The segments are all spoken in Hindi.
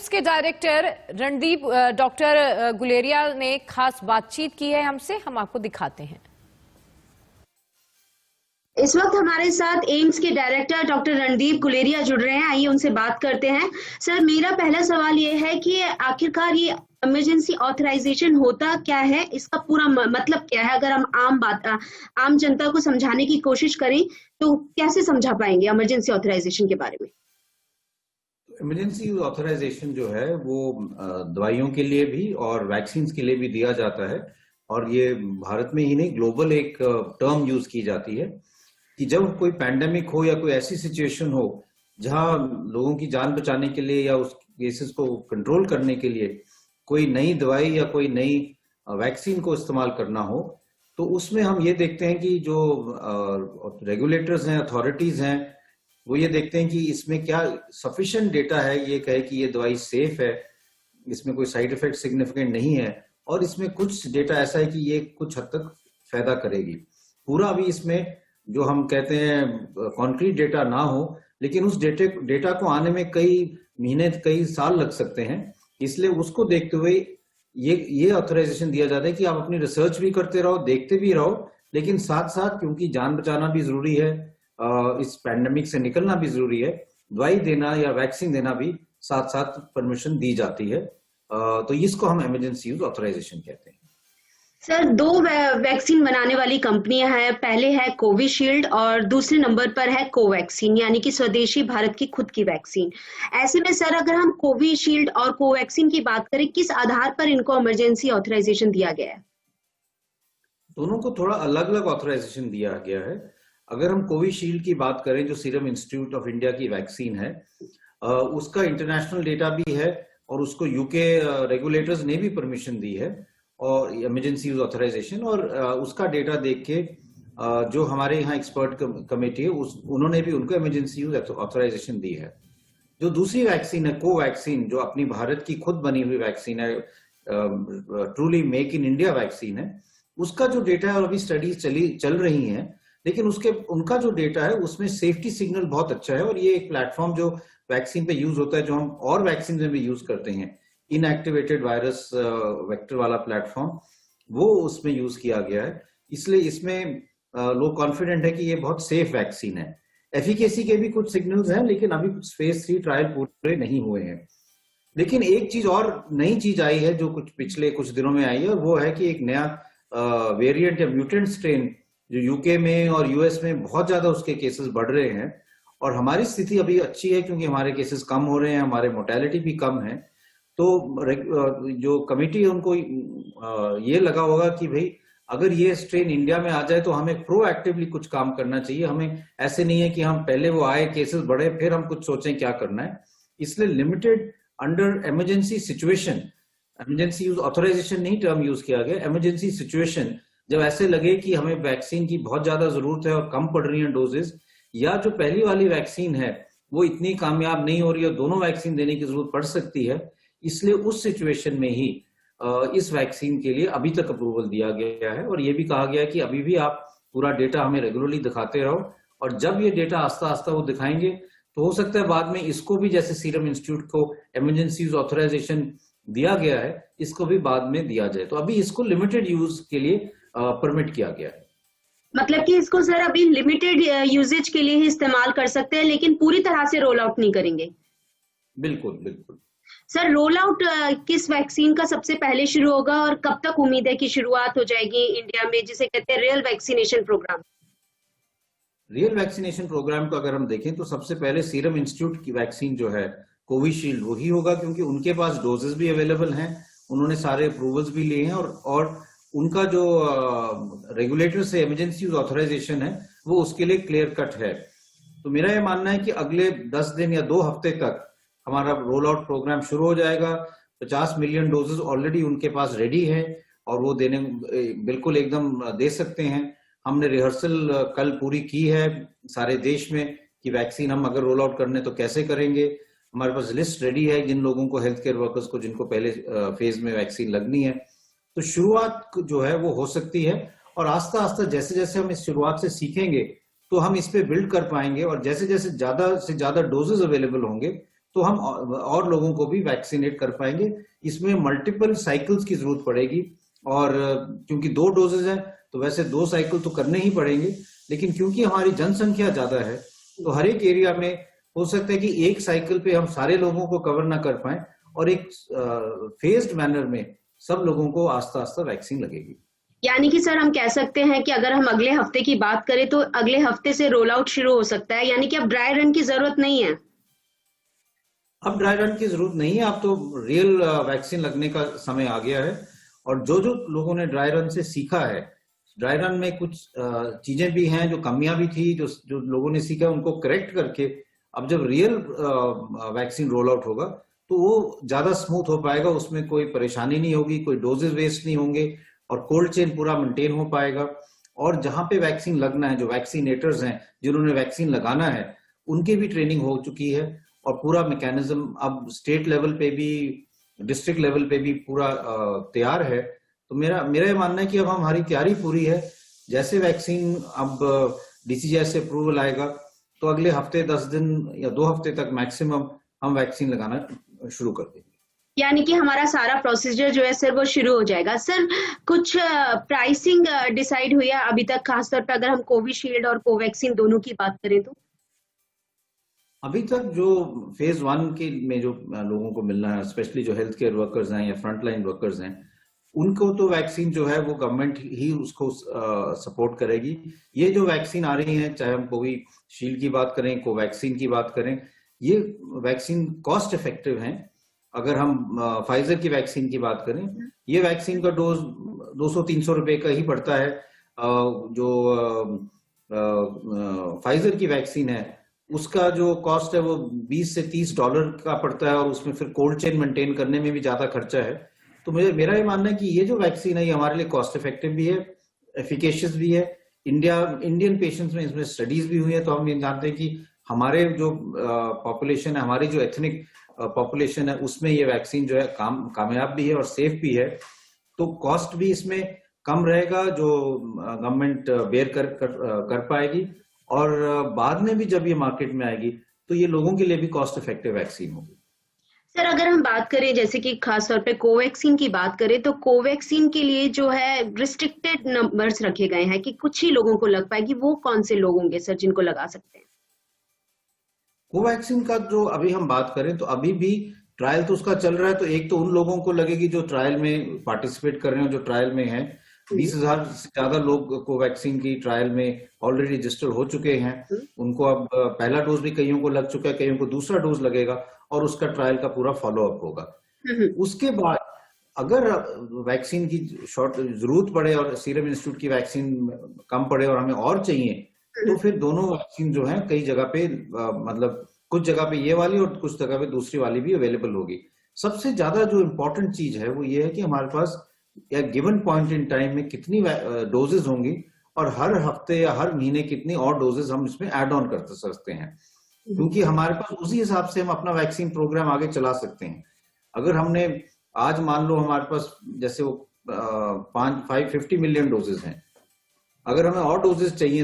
एम्स के डायरेक्टर रणदीप डॉक्टर गुलेरिया ने खास बातचीत की है हमसे, हम आपको दिखाते हैं। इस वक्त हमारे साथ एम्स के डायरेक्टर डॉक्टर रणदीप गुलेरिया जुड़ रहे हैं। आइए उनसे बात करते हैं। सर, मेरा पहला सवाल ये है कि आखिरकार ये इमरजेंसी ऑथराइजेशन होता क्या है, इसका पूरा मतलब क्या है? अगर हम आम जनता को समझाने की कोशिश करें तो कैसे समझा पाएंगे इमरजेंसी ऑथराइजेशन के बारे में? इमरजेंसी ऑथराइजेशन जो है वो दवाइयों के लिए भी और वैक्सीन के लिए भी दिया जाता है, और ये भारत में ही नहीं ग्लोबल एक टर्म यूज की जाती है कि जब कोई पैंडेमिक हो या कोई ऐसी सिचुएशन हो जहां लोगों की जान बचाने के लिए या उस केसेस को कंट्रोल करने के लिए कोई नई दवाई या कोई नई वैक्सीन को इस्तेमाल करना हो, तो उसमें हम ये देखते हैं कि जो रेगुलेटर्स हैं, अथॉरिटीज हैं, वो ये देखते हैं कि इसमें क्या सफिशिएंट डेटा है ये कहे कि ये दवाई सेफ है, इसमें कोई साइड इफेक्ट सिग्निफिकेंट नहीं है, और इसमें कुछ डेटा ऐसा है कि ये कुछ हद तक फायदा करेगी। पूरा अभी इसमें जो हम कहते हैं कॉन्क्रीट डेटा ना हो, लेकिन उस डेटा को आने में कई महीने कई साल लग सकते हैं। इसलिए उसको देखते हुए ये ऑथराइजेशन दिया जाता है कि आप अपनी रिसर्च भी करते रहो, देखते भी रहो, लेकिन साथ साथ क्योंकि जान बचाना भी जरूरी है, इस पैंडेमिक से निकलना भी जरूरी है, दवाई देना या वैक्सीन देना भी साथ साथ परमिशन दी जाती है। तो इसको हम इमरजेंसी यूज ऑथराइजेशन कहते हैं। सर, दो वैक्सीन बनाने वाली कंपनियां हैं, पहले है कोविशील्ड और दूसरे नंबर पर है कोवैक्सीन, यानी कि स्वदेशी भारत की खुद की वैक्सीन। ऐसे में सर, अगर हम कोविशील्ड और कोवैक्सीन की बात करें, किस आधार पर इनको इमरजेंसी ऑथराइजेशन दिया गया है? दोनों को थोड़ा अलग अलग ऑथराइजेशन दिया गया है। अगर हम कोविशील्ड की बात करें, जो सीरम इंस्टीट्यूट ऑफ इंडिया की वैक्सीन है, उसका इंटरनेशनल डेटा भी है और उसको यूके रेगुलेटर्स ने भी परमिशन दी है और इमरजेंसी यूज ऑथराइजेशन, और उसका डेटा देख के जो हमारे यहाँ एक्सपर्ट कमेटी है उन्होंने भी उनको इमरजेंसी यूज ऑथराइजेशन दी है। जो दूसरी वैक्सीन है कोवैक्सीन, जो अपनी भारत की खुद बनी हुई वैक्सीन है, truly make in India vaccine है, उसका जो डेटा है और अभी स्टडीज चल रही हैं, लेकिन उनका जो डेटा है उसमें सेफ्टी सिग्नल बहुत अच्छा है। और ये एक प्लेटफॉर्म जो वैक्सीन पे यूज होता है, जो हम और वैक्सीन में भी यूज करते हैं, इनएक्टिवेटेड वायरस वेक्टर वाला प्लेटफॉर्म, वो उसमें यूज किया गया है। इसलिए इसमें लोग कॉन्फिडेंट है कि ये बहुत सेफ वैक्सीन है। एफिकेसी के भी कुछ सिग्नल्स हैं, लेकिन अभी फेज 3 ट्रायल पूरे नहीं हुए हैं। लेकिन एक चीज और नई चीज आई है जो पिछले कुछ दिनों में आई है, और वो है कि एक नया वेरिएंट या म्यूटेंट स्ट्रेन जो यूके में और यूएस में बहुत ज्यादा उसके केसेस बढ़ रहे हैं, और हमारी स्थिति अभी अच्छी है क्योंकि हमारे केसेस कम हो रहे हैं, हमारे मोर्टेलिटी भी कम है। तो जो कमेटी है उनको ये लगा होगा कि भाई अगर ये स्ट्रेन इंडिया में आ जाए तो हमें प्रोएक्टिवली कुछ काम करना चाहिए। हमें ऐसे नहीं है कि हम पहले वो आए, केसेस बढ़े, फिर हम कुछ सोचें क्या करना है। इसलिए limited under emergency situation, emergency use authorization नहीं टर्म यूज किया गया, इमरजेंसी सिचुएशन, जब ऐसे लगे कि हमें वैक्सीन की बहुत ज्यादा जरूरत है और कम पड़ रही है डोजेस, या जो पहली वाली वैक्सीन है वो इतनी कामयाब नहीं हो रही है, दोनों वैक्सीन देने की जरूरत पड़ सकती है, इसलिए उस सिचुएशन में ही इस वैक्सीन के लिए अभी तक अप्रूवल दिया गया है। और ये भी कहा गया है कि अभी भी आप पूरा डेटा हमें रेगुलरली दिखाते रहो, और जब ये डेटा आस्ता आस्ता वो दिखाएंगे तो हो सकता है बाद में इसको भी, जैसे सीरम इंस्टीट्यूट को इमरजेंसी यूज ऑथराइजेशन दिया गया है, इसको भी बाद में दिया जाए। तो अभी इसको लिमिटेड यूज के लिए परमिट किया गया है। मतलब कि इसको सर अभी लिमिटेड यूजेज के लिए ही इस्तेमाल कर सकते हैं, लेकिन पूरी तरह से रोल आउट नहीं करेंगे? बिल्कुल बिल्कुल। सर, रोल आउट किस वैक्सीन का सबसे पहले शुरू होगा और कब तक उम्मीद है कि शुरुआत हो जाएगी इंडिया में, जिसे कहते हैं real vaccination programme? Real vaccination programme को अगर हम देखें तो सबसे पहले सीरम इंस्टीट्यूट की वैक्सीन जो है कोविशील्ड, वही होगा, क्योंकि उनके पास डोजेस भी अवेलेबल हैं, उन्होंने सारे अप्रूवल्स भी लिए हैं, और उनका जो रेगुलेटर से इमरजेंसी यूज ऑथराइजेशन है वो उसके लिए क्लियर कट है। तो मेरा ये मानना है कि अगले 10 दिन या 2 हफ्ते तक हमारा रोल आउट प्रोग्राम शुरू हो जाएगा। 50 मिलियन डोजेस ऑलरेडी उनके पास रेडी है और वो देने बिल्कुल एकदम दे सकते हैं। हमने रिहर्सल कल पूरी की है सारे देश में कि वैक्सीन हम अगर रोल आउट करने तो कैसे करेंगे। हमारे पास लिस्ट रेडी है जिन लोगों को, हेल्थ केयर वर्कर्स को, जिनको पहले फेज में वैक्सीन लगनी है। तो शुरुआत जो है वो हो सकती है, और आस्ता आस्ता जैसे जैसे हम इस शुरुआत से सीखेंगे तो हम इस पे बिल्ड कर पाएंगे, और जैसे जैसे ज्यादा से ज्यादा डोजेस अवेलेबल होंगे तो हम और लोगों को भी वैक्सीनेट कर पाएंगे। इसमें मल्टीपल साइकिल्स की जरूरत पड़ेगी, और क्योंकि 2 डोजेज हैं तो वैसे 2 साइकिल तो करने ही पड़ेंगे, लेकिन क्योंकि हमारी जनसंख्या ज्यादा है तो हर एक एरिया में हो सकता है कि एक साइकिल पे हम सारे लोगों को कवर ना कर पाए, और एक फेज्ड मैनर में सब लोगों को आस्ता आस्ता वैक्सीन लगेगी। यानी कि सर हम कह सकते हैं कि अगर हम अगले हफ्ते की बात करें तो अगले हफ्ते से रोल आउट शुरू हो सकता है, यानी कि अब ड्राई रन की जरूरत नहीं है। अब ड्राई रन की जरूरत नहीं है, अब तो रियल वैक्सीन लगने का समय आ गया है। और जो जो लोगों ने ड्राई रन से सीखा है, ड्राई रन में कुछ चीजें भी हैं जो कमियां भी थी, जो लोगों ने सीखा उनको करेक्ट करके अब जब रियल वैक्सीन रोल आउट होगा तो वो ज्यादा स्मूथ हो पाएगा, उसमें कोई परेशानी नहीं होगी, कोई डोजेस वेस्ट नहीं होंगे, और कोल्ड चेन पूरा मेंटेन हो पाएगा। और जहां पे वैक्सीन लगना है, जो वैक्सीनेटर्स हैं जिन्होंने वैक्सीन लगाना है, उनकी भी ट्रेनिंग हो चुकी है, और पूरा मैकेनिज्म अब स्टेट लेवल पे भी डिस्ट्रिक्ट लेवल पे भी पूरा तैयार है। तो मेरा ये मानना है कि अब हमारी तैयारी पूरी है। जैसे वैक्सीन अब DCGI से अप्रूवल आएगा तो अगले हफ्ते 10 दिन या 2 हफ्ते तक मैक्सिमम हम वैक्सीन लगाना शुरू कर देंगे। यानी कि हमारा सारा प्रोसीजर जो है सर वो शुरू हो जाएगा। सर कुछ प्राइसिंग डिसाइड हुई है अभी तक, खासतौर पर अगर हम कोविशील्ड और कोवैक्सीन दोनों की बात करें तो? अभी तक जो फेज 1 के में जो लोगों को मिलना है, स्पेशली जो हेल्थ केयर वर्कर्स हैं या फ्रंटलाइन वर्कर्स हैं, उनको तो वैक्सीन जो है वो गवर्नमेंट ही उसको सपोर्ट करेगी। ये जो वैक्सीन आ रही है, चाहे हम कोविशील्ड की बात करें, कोवैक्सीन की बात करें, ये वैक्सीन कॉस्ट इफेक्टिव हैं। अगर हम फाइजर की वैक्सीन की बात करें, ये वैक्सीन का डोज 200-300 रुपए का ही पड़ता है। जो फाइजर की वैक्सीन है उसका जो कॉस्ट है वो $20 से $30 का पड़ता है, और उसमें फिर कोल्ड चेन मेंटेन करने में भी ज्यादा खर्चा है। तो मेरा ये मानना है कि ये जो वैक्सीन है ये हमारे लिए कॉस्ट इफेक्टिव भी है, एफिकेशियस भी है। इंडियन पेशेंट्स में इसमें स्टडीज भी हुई है, तो हम ये जानते हैं कि हमारे जो पॉपुलेशन है, हमारी जो एथनिक पॉपुलेशन है, उसमें ये वैक्सीन जो है कामयाब भी है और सेफ भी है। तो कॉस्ट भी इसमें कम रहेगा जो गवर्नमेंट बेयर कर पाएगी, और बाद में भी जब ये मार्केट में आएगी तो ये लोगों के लिए भी कॉस्ट इफेक्टिव वैक्सीन होगी। सर अगर हम बात करें जैसे कि खास तौर पे कोवैक्सीन की बात करें तो कोवैक्सीन के लिए जो है रिस्ट्रिक्टेड नंबर्स रखे गए हैं कि कुछ ही लोगों को लग पाएगी, वो कौन से लोग होंगे सर जिनको लगा सकते हैं? कोवैक्सीन का जो अभी हम बात करें तो अभी भी ट्रायल तो उसका चल रहा है, तो एक तो उन लोगों को लगेगी जो ट्रायल में पार्टिसिपेट कर रहे हैं, जो ट्रायल में हैं। 20,000 से ज्यादा लोग कोवैक्सीन की ट्रायल में ऑलरेडी रजिस्टर हो चुके हैं। उनको अब पहला डोज भी कईयों को लग चुका है, कईयों को दूसरा डोज लगेगा, और उसका ट्रायल का पूरा फॉलो अप होगा। उसके बाद अगर वैक्सीन की शॉर्ट जरूरत पड़े और सीरम इंस्टीट्यूट की वैक्सीन कम पड़े और हमें और चाहिए, तो फिर दोनों वैक्सीन जो है कई जगह पे मतलब कुछ जगह पे ये वाली और कुछ जगह पे दूसरी वाली भी अवेलेबल होगी। सबसे ज्यादा जो इम्पोर्टेंट चीज है वो ये है कि हमारे पास या गिवन पॉइंट इन टाइम में कितनी डोजेज होंगी, और हर हफ्ते या हर महीने कितनी और डोजेज हम इसमें ऐड ऑन कर सकते हैं, क्योंकि हमारे पास उसी हिसाब से हम अपना वैक्सीन प्रोग्राम आगे चला सकते हैं। अगर हमने आज मान लो हमारे पास जैसे वो 550 मिलियन डोजेज हैं, अगर हमें और डोजेज चाहिए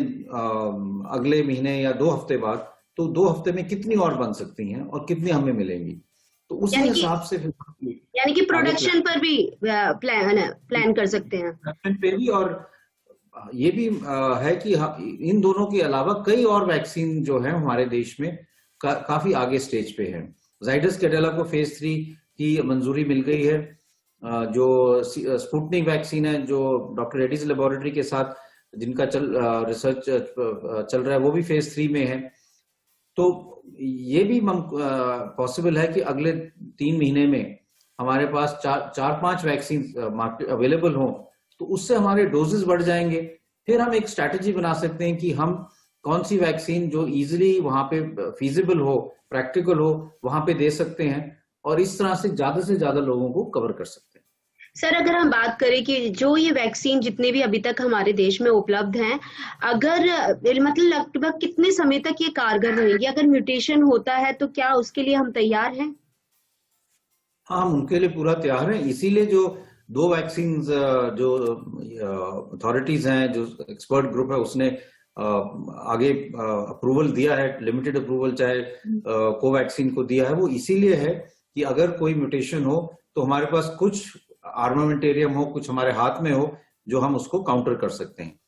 अगले महीने या 2 हफ्ते बाद, तो 2 हफ्ते में कितनी और बन सकती हैं और कितनी हमें मिलेंगी, तो उसी हिसाब से यानी कि प्रोडक्शन पर भी प्लान कर सकते हैं। प्रोडक्शन पे भी, और ये भी है कि इन दोनों के अलावा कई और वैक्सीन जो है हमारे देश में काफी आगे स्टेज पे है। जाइडस कैडिला को फेज 3 की मंजूरी मिल गई है। जो स्पुतनिक वैक्सीन है जो डॉक्टर रेड्डीज लेबोरेटरी के साथ जिनका रिसर्च चल रहा है, वो भी फेज 3 में है। तो ये भी पॉसिबल है कि अगले 3 महीने में हमारे पास 4-5 वैक्सीन मार्केट अवेलेबल हो, तो उससे हमारे डोजेस बढ़ जाएंगे। फिर हम एक स्ट्रैटेजी बना सकते हैं कि हम कौन सी वैक्सीन जो इजीली वहां पे फीजिबल हो, प्रैक्टिकल हो, वहां पे दे सकते हैं, और इस तरह से ज्यादा लोगों को कवर कर सकते हैं। सर अगर हम बात करें कि जो ये वैक्सीन जितने भी अभी तक हमारे देश में उपलब्ध हैं, अगर मतलब लगभग कितने समय तक ये कारगर रहेगी? अगर म्यूटेशन होता है तो क्या उसके लिए हम तैयार हैं? हाँ, हम उनके लिए पूरा तैयार हैं। इसीलिए जो 2 वैक्सीन जो अथॉरिटीज हैं, जो एक्सपर्ट ग्रुप है, उसने आगे अप्रूवल दिया है, लिमिटेड अप्रूवल चाहे कोवैक्सीन को दिया है, वो इसीलिए है कि अगर कोई म्यूटेशन हो तो हमारे पास कुछ आर्मामेंटेरियम हो, कुछ हमारे हाथ में हो जो हम उसको काउंटर कर सकते हैं।